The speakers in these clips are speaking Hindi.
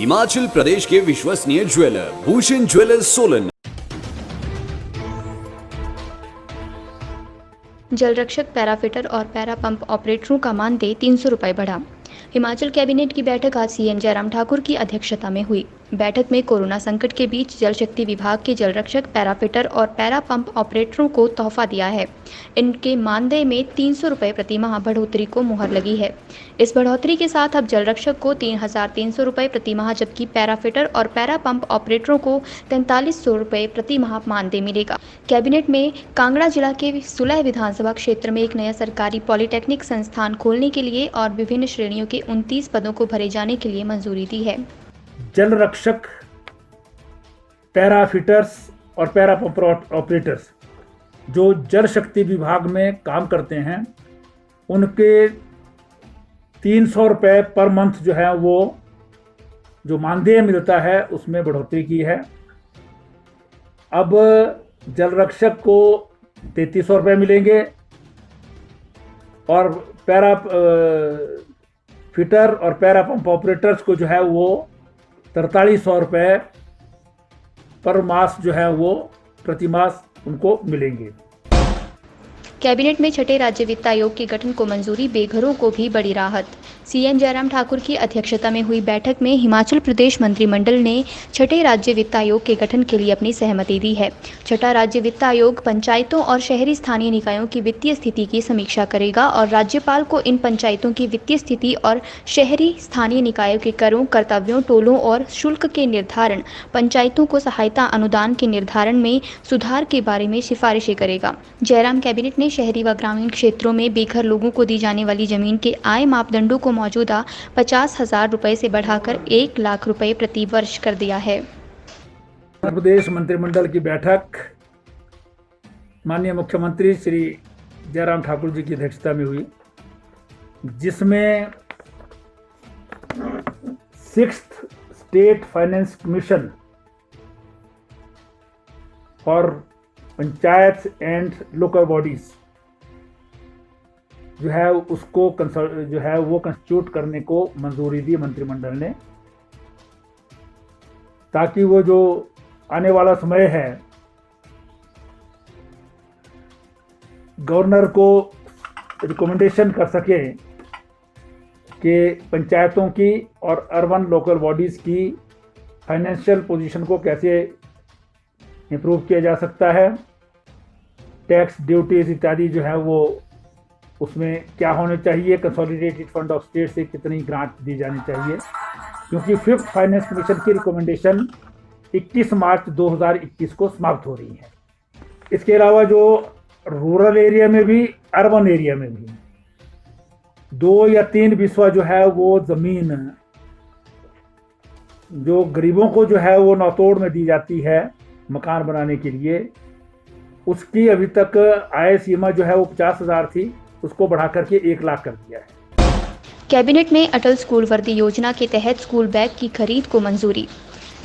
हिमाचल प्रदेश के विश्वसनीय ज्वेलर भूषण ज्वेलर्स सोलन। जल रक्षक, पैराफिटर और पैरा पंप ऑपरेटरों का मानदेय 300 रुपये बढ़ा। हिमाचल कैबिनेट की बैठक आज सीएम जयराम ठाकुर की अध्यक्षता में हुई। बैठक में कोरोना संकट के बीच जल शक्ति विभाग के जल रक्षक, पैराफिटर और पैरा पंप ऑपरेटरों को तोहफा दिया है। इनके मानदेय में 300 रुपये प्रति माह बढ़ोतरी को मुहर लगी है। इस बढ़ोतरी के साथ अब जल रक्षक को 3,300 रुपये प्रति माह, जबकि पैराफिटर और पैरा पंप ऑपरेटरों को 4300 रुपये प्रति माह मानदेय मिलेगा। कैबिनेट में कांगड़ा जिला के सुलह विधानसभा क्षेत्र में एक नया सरकारी पॉलिटेक्निक संस्थान खोलने के लिए और विभिन्न श्रेणियों के 29 पदों को भरे जाने के लिए मंजूरी दी है। जल रक्षक, पैराफिटर्स और पैरा पंप ऑपरेटर्स जो जल शक्ति विभाग में काम करते हैं, उनके 300 रुपये पर मंथ जो है वो जो मानदेय मिलता है उसमें बढ़ोतरी की है। अब जल रक्षक को 3300 रुपये मिलेंगे और पैरा फिटर और पैरा पंप ऑपरेटर्स को जो है वो 4300 रुपये पर मास जो है वो प्रति मास उनको मिलेंगे। कैबिनेट में छठे राज्य वित्त आयोग के गठन को मंजूरी, बेघरों को भी बड़ी राहत। सीएम जयराम ठाकुर की अध्यक्षता में हुई बैठक में हिमाचल प्रदेश मंत्रिमंडल ने छठे राज्य वित्त आयोग के गठन के लिए अपनी सहमति दी है। छठा राज्य वित्त आयोग पंचायतों और शहरी स्थानीय निकायों की वित्तीय स्थिति की समीक्षा करेगा और राज्यपाल को इन पंचायतों की वित्तीय स्थिति और शहरी स्थानीय निकायों के करों, कर्तव्यों, टोलों और शुल्क के निर्धारण, पंचायतों को सहायता अनुदान के निर्धारण में सुधार के बारे में सिफारिशें करेगा। जयराम कैबिनेट ने शहरी व ग्रामीण क्षेत्रों में बेघर लोगों को दी जाने वाली जमीन के आय मापदंडों को मौजूदा 50,000 रुपए से बढ़ाकर 1 लाख रुपए प्रति वर्ष कर दिया है। उत्तर प्रदेश मंत्रिमंडल की बैठक माननीय मुख्यमंत्री श्री जयराम ठाकुर जी की अध्यक्षता में हुई, जिसमें 6th स्टेट फाइनेंस कमीशन और पंचायत एंड लोकल बॉडीज जो है उसको जो है वो कंस्टिट्यूट करने को मंजूरी दी मंत्रिमंडल ने, ताकि वो जो आने वाला समय है गवर्नर को रिकमेंडेशन कर सके कि पंचायतों की और अर्बन लोकल बॉडीज़ की फाइनेंशियल पोजीशन को कैसे इम्प्रूव किया जा सकता है, टैक्स ड्यूटीज इत्यादि जो है वो उसमें क्या होने चाहिए, कंसोलिडेटेड फंड ऑफ स्टेट से कितनी ग्रांट दी जानी चाहिए, क्योंकि 5th फाइनेंस कमीशन की रिकमेंडेशन 21 मार्च 2021 को समाप्त हो रही है। इसके अलावा जो रूरल एरिया में भी, अर्बन एरिया में भी 2 या 3 बिस्वा जो है वो ज़मीन जो गरीबों को जो है वो नौतोड़ में दी जाती है मकान बनाने के लिए, उसकी अभी तक आय सीमा जो है वो 50,000 थी, उसको बढ़ा करके 1 लाख कर दिया है। कैबिनेट ने अटल स्कूल वर्दी योजना के तहत स्कूल बैग की खरीद को मंजूरी।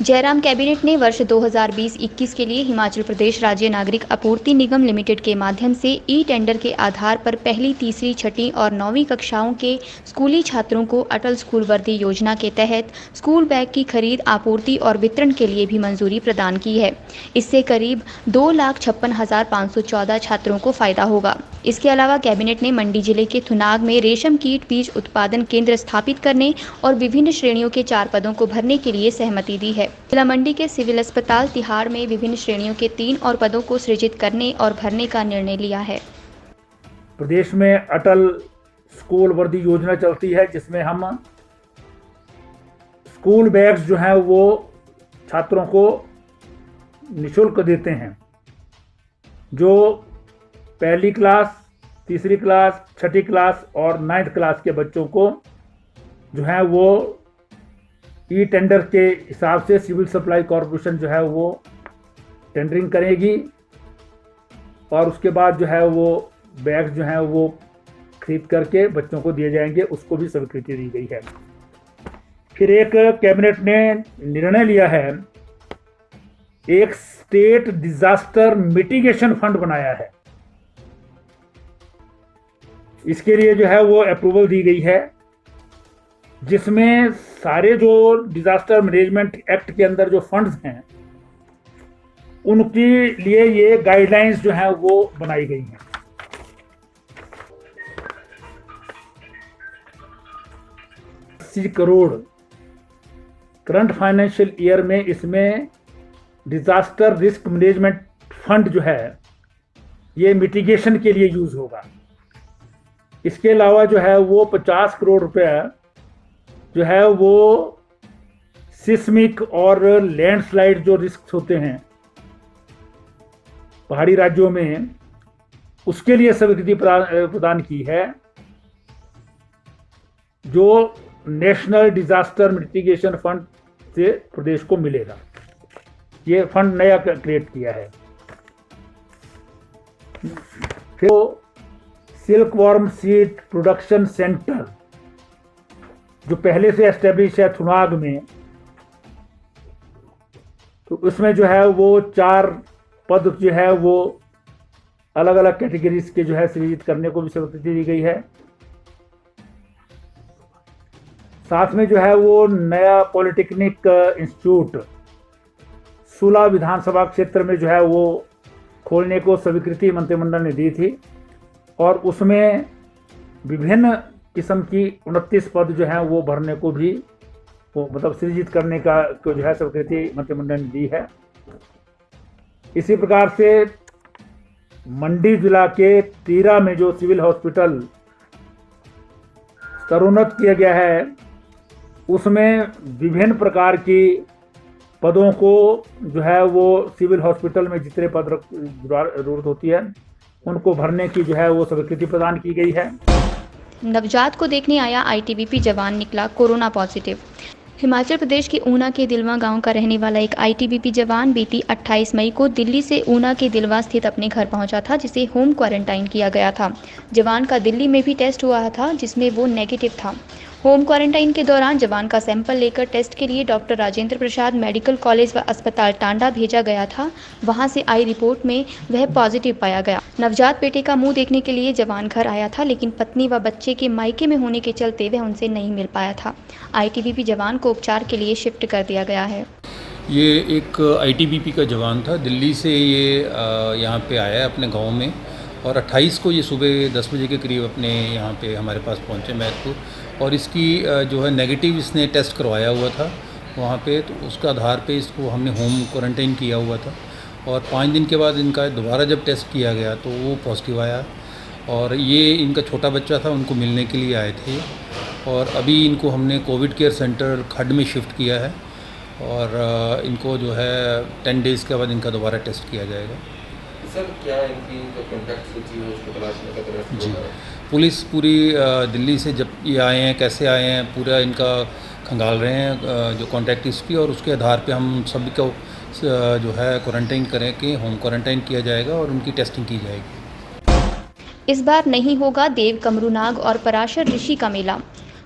जयराम कैबिनेट ने वर्ष 2020-21 के लिए हिमाचल प्रदेश राज्य नागरिक आपूर्ति निगम लिमिटेड के माध्यम से ई टेंडर के आधार पर पहली, तीसरी, छठी और 9वीं कक्षाओं के स्कूली छात्रों को अटल स्कूल वर्दी योजना के तहत स्कूल बैग की खरीद, आपूर्ति और वितरण के लिए भी मंजूरी प्रदान की है। इससे करीब 2,56,514 छात्रों को फायदा होगा। इसके अलावा कैबिनेट ने मंडी जिले के थुनाग में रेशम कीट बीज उत्पादन केंद्र स्थापित करने और विभिन्न श्रेणियों के 4 पदों को भरने के लिए सहमति दी है। जिला मंडी के सिविल अस्पताल तिहाड़ में विभिन्न श्रेणियों के 3 और पदों को सृजित करने और भरने का निर्णय लिया है। प्रदेश में अटल स्कूल वर्दी योजना चलती है, जिसमें हम स्कूल बैग्स जो हैं वो छात्रों को निःशुल्क देते हैं। जो पहली क्लास, तीसरी क्लास, छठी क्लास और 9th क्लास के बच्चों को जो है वो ई टेंडर के हिसाब से सिविल सप्लाई कॉरपोरेशन जो है वो टेंडरिंग करेगी और उसके बाद जो है वो बैग जो है वो खरीद करके बच्चों को दिए जाएंगे, उसको भी स्वीकृति दी गई है। फिर एक कैबिनेट ने निर्णय लिया है, एक स्टेट डिजास्टर मिटिगेशन फंड बनाया है। इसके लिए जो है वो अप्रूवल दी गई है जिसमें सारे जो डिजास्टर मैनेजमेंट एक्ट के अंदर जो फंड्स हैं उनके लिए ये गाइडलाइंस जो है वो बनाई गई हैं। 80 करोड़ करंट फाइनेंशियल ईयर में इसमें डिजास्टर रिस्क मैनेजमेंट फंड जो है ये मिटिगेशन के लिए यूज होगा। इसके अलावा जो है वो 50 करोड़ रुपया जो है वो सिस्मिक और लैंडस्लाइड जो रिस्क होते हैं पहाड़ी राज्यों में, उसके लिए स्वीकृति प्रदान की है, जो नेशनल डिजास्टर मिटिगेशन फंड से प्रदेश को मिलेगा। ये फंड नया क्रिएट किया है। फिर silk worm seed production centre जो पहले से एस्टेब्लिश है थुनाग में, तो उसमें जो है वो 4 पद जो है वो अलग अलग कैटेगरीज के जो है सृजित करने को भी स्वीकृति दी गई है। साथ में जो है वो नया पॉलिटेक्निक इंस्टीट्यूट सुला विधानसभा क्षेत्र में जो है वो खोलने को स्वीकृति मंत्रिमंडल ने दी थी, और उसमें विभिन्न किस्म की 29 पद जो है वो भरने को भी वो मतलब सृजित करने का जो है स्वीकृति मंत्रिमंडल ने दी है। इसी प्रकार से मंडी जिला के टीरा में जो सिविल हॉस्पिटल स्तरोन्नत किया गया है, उसमें विभिन्न प्रकार की पदों को जो है वो सिविल हॉस्पिटल में जितने पद जरूरत होती है उनको भरने की जो है वो स्वीकृति प्रदान की गई है। नवजात को देखने आया आईटीबीपी जवान निकला कोरोना पॉजिटिव। हिमाचल प्रदेश के ऊना के दिलवा गांव का रहने वाला एक आईटीबीपी जवान बीती 28 मई को दिल्ली से ऊना के दिलवा स्थित अपने घर पहुंचा था, जिसे होम क्वारंटाइन किया गया था। जवान का दिल्ली में भी टेस्ट हुआ था, जिसमें वो नेगेटिव था। होम क्वारंटाइन के दौरान जवान का सैंपल लेकर टेस्ट के लिए doctor Rajendra Prasad medical college व अस्पताल टांडा भेजा गया था। वहां से आई रिपोर्ट में वह पॉजिटिव पाया गया। नवजात बेटे का मुंह देखने के लिए जवान घर आया था, लेकिन पत्नी व बच्चे के मायके में होने के चलते वह उनसे नहीं मिल पाया था। आईटीबीपी जवान को उपचार के लिए शिफ्ट कर दिया गया है। ये एक आईटीबीपी का जवान था, दिल्ली से ये यहाँ पे आया है अपने गांव में, और 28 को ये सुबह 10 बजे के करीब अपने यहाँ पे हमारे पास पहुँचे मैदपुर, और इसकी जो है नेगेटिव इसने टेस्ट करवाया हुआ था वहाँ पे, तो उसका आधार पे इसको हमने होम क्वारंटाइन किया हुआ था। और 5 दिन के बाद इनका दोबारा जब टेस्ट किया गया तो वो पॉजिटिव आया, और ये इनका छोटा बच्चा था, उनको मिलने के लिए आए थे, और अभी इनको हमने कोविड केयर सेंटर खड्ड में शिफ्ट किया है, और इनको जो है 10 डेज़ के बाद इनका दोबारा टेस्ट किया जाएगा। सर, क्या इनकी जो कॉन्टैक्ट सूची है उसको तलाशने का प्रयास जी, पुलिस पूरी दिल्ली से जब ये आए हैं, कैसे आए हैं, पूरा इनका खंगाल रहे हैं जो कॉन्टैक्ट हिस्ट्री, और उसके आधार पे हम सभी को जो है क्वारंटाइन करें कि होम क्वारंटाइन किया जाएगा और उनकी टेस्टिंग की जाएगी। इस बार नहीं होगा देव कमरूनाग और पराशर ऋषि का मेला।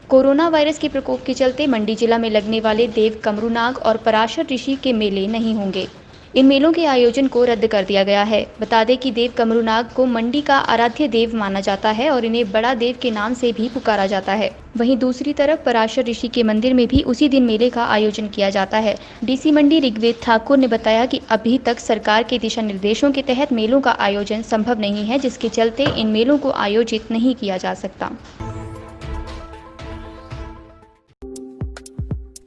कोरोना वायरस के प्रकोप के चलते मंडी जिला में लगने वाले देव कमरूनाग और पराशर ऋषि के मेले नहीं होंगे। इन मेलों के आयोजन को रद्द कर दिया गया है। बता दें कि देव कमरूनाग को मंडी का आराध्य देव माना जाता है और इन्हें बड़ा देव के नाम से भी पुकारा जाता है। वहीं दूसरी तरफ पराशर ऋषि के मंदिर में भी उसी दिन मेले का आयोजन किया जाता है। डीसी मंडी ऋग्वेद ठाकुर ने बताया कि अभी तक सरकार के दिशा निर्देशों के तहत मेलों का आयोजन संभव नहीं है, जिसके चलते इन मेलों को आयोजित नहीं किया जा सकता।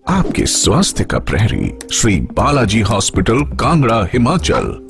आपके स्वास्थ्य का प्रहरी श्री बालाजी हॉस्पिटल कांगड़ा हिमाचल।